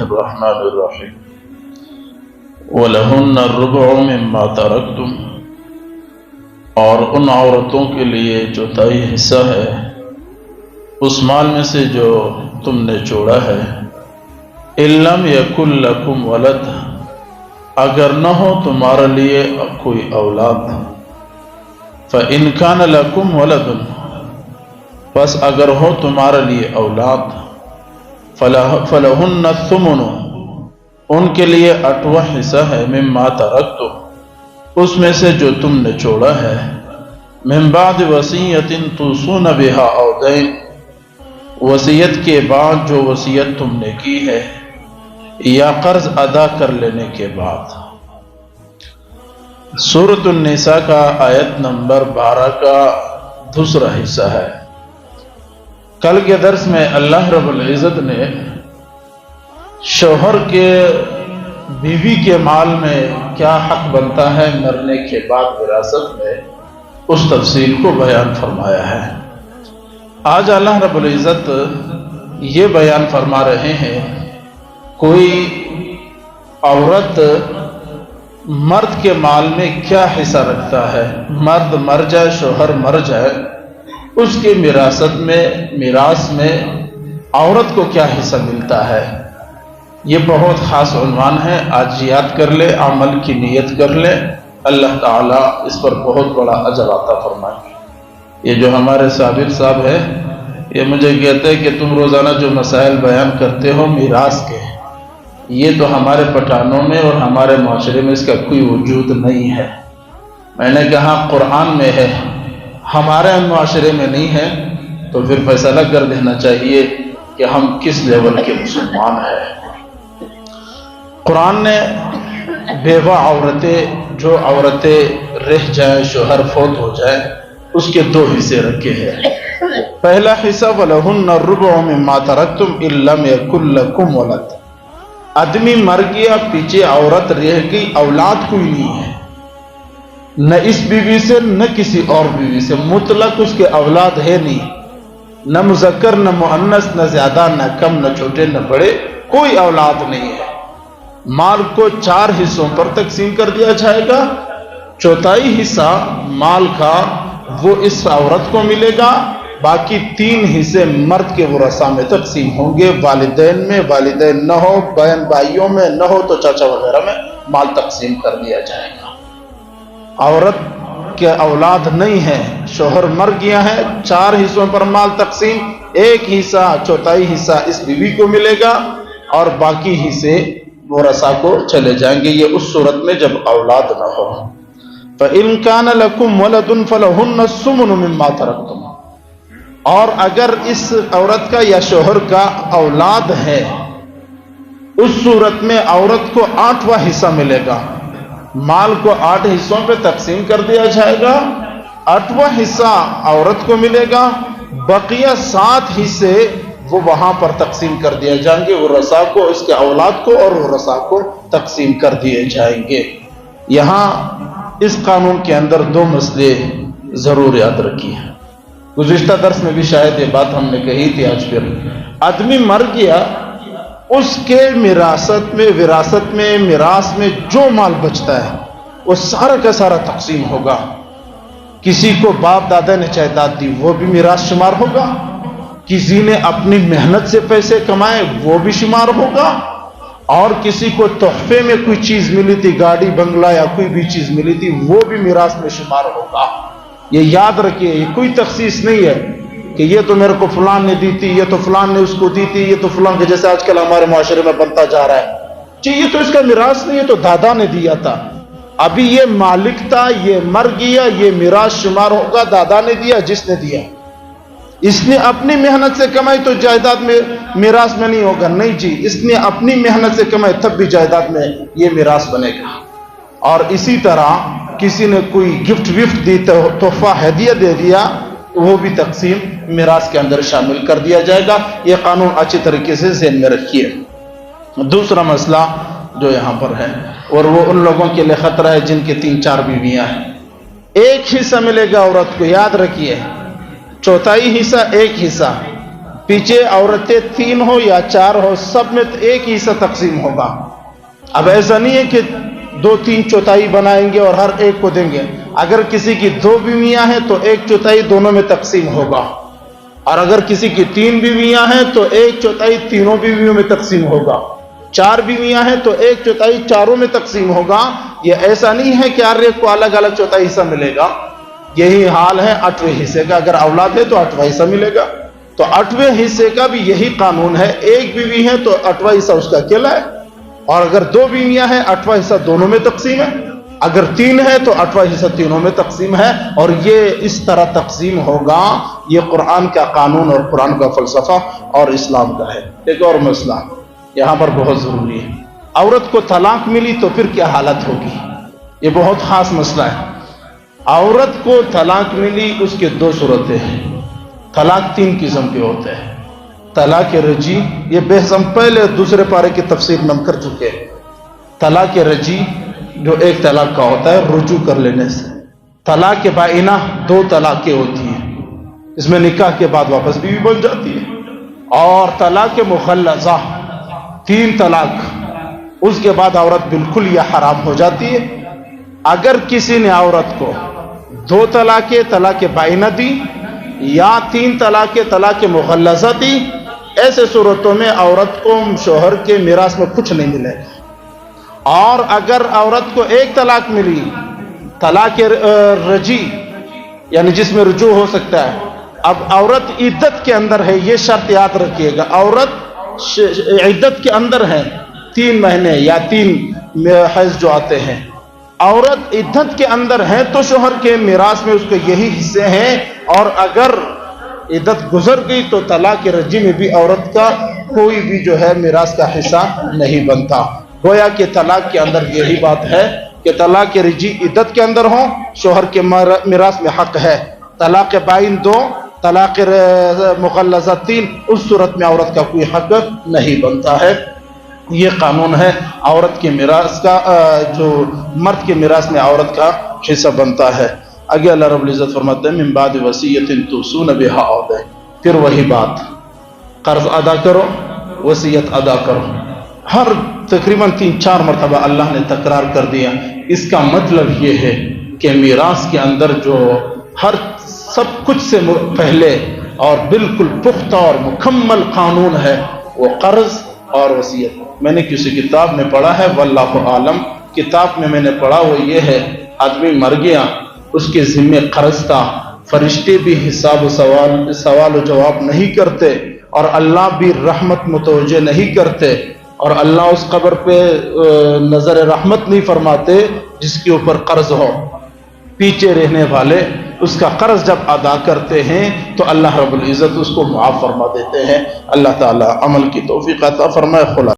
الرحمن الرحیم وَلَهُنَّ الرُّبُعُ مِمَّا تَرَكْتُمْ، اور ان عورتوں کے لیے چوتھائی حصہ ہے اس مال میں سے جو تم نے چھوڑا ہے، إِن لَّمْ يَكُن لَّكُمْ وَلَدٌ، اگر نہ ہو تمہارے لیے کوئی اولاد، فَإِن كَانَ لَكُمْ وَلَدٌ، بس اگر ہو تمہارے لیے اولاد، فَلَهُنَّ الثُّمُنُ، ان کے لیے 8واں حصہ ہے، مما ترکتم، اس میں سے جو تم نے چھوڑا ہے، من بعد وصیۃ توصون بها او دین، وصیت کے بعد جو وصیت تم نے کی ہے یا قرض ادا کر لینے کے بعد۔ سورۃ النساء کا آیت نمبر 12 کا دوسرا حصہ ہے۔ کل کے درس میں اللہ رب العزت نے شوہر کے بیوی کے مال میں کیا حق بنتا ہے مرنے کے بعد وراثت میں، اس تفصیل کو بیان فرمایا ہے۔ آج اللہ رب العزت یہ بیان فرما رہے ہیں، کوئی عورت مرد کے مال میں کیا حصہ رکھتا ہے، مرد مر جائے، شوہر مر جائے، اس کے میراث میں عورت کو کیا حصہ ملتا ہے۔ یہ بہت خاص عنوان ہے، آج یاد کر لے، عمل کی نیت کر لے، اللہ تعالیٰ اس پر بہت بڑا اجر عطا فرمائے۔ یہ جو ہمارے صابر صاحب ہے، یہ مجھے کہتے ہیں کہ تم روزانہ جو مسائل بیان کرتے ہو میراث کے، یہ تو ہمارے پٹھانوں میں اور ہمارے معاشرے میں اس کا کوئی وجود نہیں ہے۔ میں نے کہا قرآن میں ہے، ہمارے معاشرے میں نہیں ہے، تو پھر فیصلہ کر دینا چاہیے کہ ہم کس لیول کے مسلمان ہیں۔ قرآن نے بیوہ عورتیں، جو عورتیں رہ جائیں، شوہر فوت ہو جائیں، اس کے 2 حصے رکھے ہیں۔ پہلا حصہ وَلَهُنَّ الرُّبُعُ مِمَّا تَرَكْتُمْ إِن لَّمْ يَكُن لَّكُمْ وَلَدٌ، آدمی مر گیا، پیچھے عورت رہ گئی، اولاد کوئی نہیں ہے، نہ اس بیوی سے نہ کسی اور بیوی سے، مطلق اس کے اولاد ہے نہیں، نہ مذکر نہ مؤنث، نہ زیادہ نہ کم، نہ چھوٹے نہ بڑے، کوئی اولاد نہیں ہے۔ مال کو 4 حصوں پر تقسیم کر دیا جائے گا، چوتھائی حصہ مال کا وہ اس عورت کو ملے گا، باقی 3 حصے مرد کے ورثاء میں تقسیم ہوں گے، والدین میں، والدین نہ ہو، بہن بھائیوں میں نہ ہو تو چاچا وغیرہ میں مال تقسیم کر دیا جائے گا۔ عورت کے اولاد نہیں ہے، شوہر مر گیا ہے، 4 حصوں پر مال تقسیم، 1 حصہ چوتھائی حصہ اس بیوی کو ملے گا اور باقی حصے ورثاء کو چلے جائیں گے، یہ اس صورت میں جب اولاد نہ ہو۔ فَإِن كَانَ لَكُمْ وَلَدٌ فَلَهُنَّ الثُّمُنُ مِمَّا تَرَكْتُمْ، اور اگر اس عورت کا یا شوہر کا اولاد ہے، اس صورت میں عورت کو 8واں حصہ ملے گا، مال کو 8 حصوں پہ تقسیم کر دیا جائے گا، 8واں حصہ عورت کو ملے گا، بقیہ 7 حصے وہ وہاں پر تقسیم کر دیے جائیں گے، ورثاء کو، اس کے اولاد کو اور ورثاء کو تقسیم کر دیے جائیں گے۔ یہاں اس قانون کے اندر 2 مسئلے ضرور یاد رکھیے، گزشتہ درس میں بھی شاید یہ بات ہم نے کہی تھی، آج پھر آدمی مر گیا، اس کے وراثت میں میراث میں جو مال بچتا ہے وہ سارا کا سارا تقسیم ہوگا۔ کسی کو باپ دادا نے جائیداد دی، وہ بھی میراث شمار ہوگا، کسی نے اپنی محنت سے پیسے کمائے وہ بھی شمار ہوگا، اور کسی کو تحفے میں کوئی چیز ملی تھی، گاڑی بنگلہ یا کوئی بھی چیز ملی تھی، وہ بھی میراث میں شمار ہوگا۔ یہ یاد رکھیے، یہ کوئی تخصیص نہیں ہے کہ یہ تو میرے کو فلان نے دی تھی، یہ تو فلان نے اس کو دی تھی، یہ تو فلان کے، جیسے آج کل ہمارے معاشرے میں بنتا جا رہا ہے، یہ تو اس کا میراث نہیں، یہ تو دادا نے دیا تھا، ابھی یہ مالک تھا، یہ مر گیا، یہ میراث شمار ہوگا، دادا نے دیا، جس نے دیا، اس نے اپنی محنت سے کمائی تو جائیداد میں میراث میں نہیں ہوگا، نہیں جی، اس نے اپنی محنت سے کمائی تب بھی جائیداد میں یہ میراث بنے گا۔ اور اسی طرح کسی نے کوئی گفٹ وفٹ دی، تحفہ ہدیہ دے دیا، وہ بھی تقسیم میراث کے اندر شامل کر دیا جائے گا۔ یہ قانون اچھی طریقے سے ذہن میں رکھیے۔ دوسرا مسئلہ جو یہاں پر ہے، اور وہ ان لوگوں کے لیے خطرہ ہے جن کے 3-4 بیویاں ہیں، 1 حصہ ملے گا عورت کو، یاد رکھیے، چوتھائی حصہ 1 حصہ، پیچھے عورتیں 3 ہو یا 4 ہو، سب میں ایک ہی حصہ تقسیم ہوگا۔ اب ایسا نہیں ہے کہ 2-3 چوتھائی بنائیں گے اور ہر ایک کو دیں گے۔ اگر کسی کی 2 بیویاں ہیں تو 1 چوتھائی دونوں میں تقسیم ہوگا، اور اگر کسی کی 3 بیویاں ہیں تو 1 چوتھائی تینوں بیویوں میں تقسیم ہوگا، 4 بیویاں ہیں تو 1 چوتھائی چاروں میں تقسیم ہوگا۔ یہ ایسا نہیں ہے کہ ہر ایک کو الگ الگ چوتھائی حصہ ملے گا۔ یہی حال ہے 8ویں حصے کا، اگر اولاد ہے تو 8واں حصہ ملے گا۔ تو 8ویں حصے کا بھی یہی قانون ہے، 1 بیوی ہے تو 8واں حصہ اس کا اکیلا ہے، اور اگر 2 بیویاں ہیں 8واں حصہ دونوں میں تقسیم ہے، اگر 3 ہے تو 8واں حصہ تینوں میں تقسیم ہے، اور یہ اس طرح تقسیم ہوگا۔ یہ قرآن کا قانون اور قرآن کا فلسفہ اور اسلام کا ہے۔ ایک اور مسئلہ یہاں پر بہت ضروری ہے، عورت کو طلاق ملی تو پھر کیا حالت ہوگی؟ یہ بہت خاص مسئلہ ہے۔ عورت کو طلاق ملی، اس کے 2 صورتیں ہیں۔ طلاق 3 قسم کے ہوتے ہیں۔ طلاق رجی، یہ بحث ہم پہلے دوسرے پارے کی تفسیر میں ہم کر چکے ہیں۔ طلاق رجی جو 1 طلاق کا ہوتا ہے رجوع کر لینے سے۔ طلاق بائنہ 2 طلاقیں ہوتی ہیں، اس میں نکاح کے بعد واپس بھی بن جاتی ہے۔ اور طلاق مخلصہ 3 طلاق، اس کے بعد عورت بالکل یہ حرام ہو جاتی ہے۔ اگر کسی نے عورت کو 2 طلاقیں طلاق بائنہ دی یا 3 طلاقیں طلاق مخلصہ دی، ایسے صورتوں میں عورت کو شوہر کے میراث میں کچھ نہیں ملے گا۔ اور اگر عورت کو 1 طلاق ملی، طلاق رجی یعنی جس میں رجوع ہو سکتا ہے، اب عورت عدت کے اندر ہے، یہ شرط یاد رکھیے گا، عورت عدت کے اندر ہے، 3 مہینے یا 3 حیض جو آتے ہیں، عورت عدت کے اندر ہے تو شوہر کے میراث میں اس کے یہی حصے ہیں۔ اور اگر عدت گزر گئی تو طلاق رجی میں بھی عورت کا کوئی بھی جو ہے میراث کا حصہ نہیں بنتا۔ گویا کہ طلاق کے اندر یہی بات ہے کہ طلاق رجی عدت کے اندر ہو، شوہر کے میراث میں حق ہے۔ طلاق بائن 2، طلاق مخلصہ 3، اس صورت میں عورت کا کوئی حق نہیں بنتا ہے۔ یہ قانون ہے عورت کے میراث کا، جو مرد کے میراث میں عورت کا حصہ بنتا ہے۔ آگے اللہ رب العزت فرماتے ہیں من بعد وصیۃ توصون بہا او دین، پھر وہی بات، قرض ادا کرو، وصیت ادا کرو۔ ہر تقریباً 3-4 مرتبہ اللہ نے تکرار کر دیا۔ اس کا مطلب یہ ہے کہ میراث کے اندر جو ہر سب کچھ سے پہلے اور بالکل پختہ اور مکمل قانون ہے وہ قرض اور وصیت۔ میں نے کسی کتاب میں پڑھا ہے، واللہ عالم، کتاب میں نے پڑھا وہ یہ ہے، آدمی مر گیا، اس کے ذمے قرض تھا، فرشتے بھی حساب و سوال و جواب نہیں کرتے، اور اللہ بھی رحمت متوجہ نہیں کرتے، اور اللہ اس قبر پہ نظر رحمت نہیں فرماتے جس کے اوپر قرض ہو۔ پیچھے رہنے والے اس کا قرض جب ادا کرتے ہیں تو اللہ رب العزت اس کو معاف فرما دیتے ہیں۔ اللہ تعالی عمل کی توفیق عطا فرمائے۔ خلا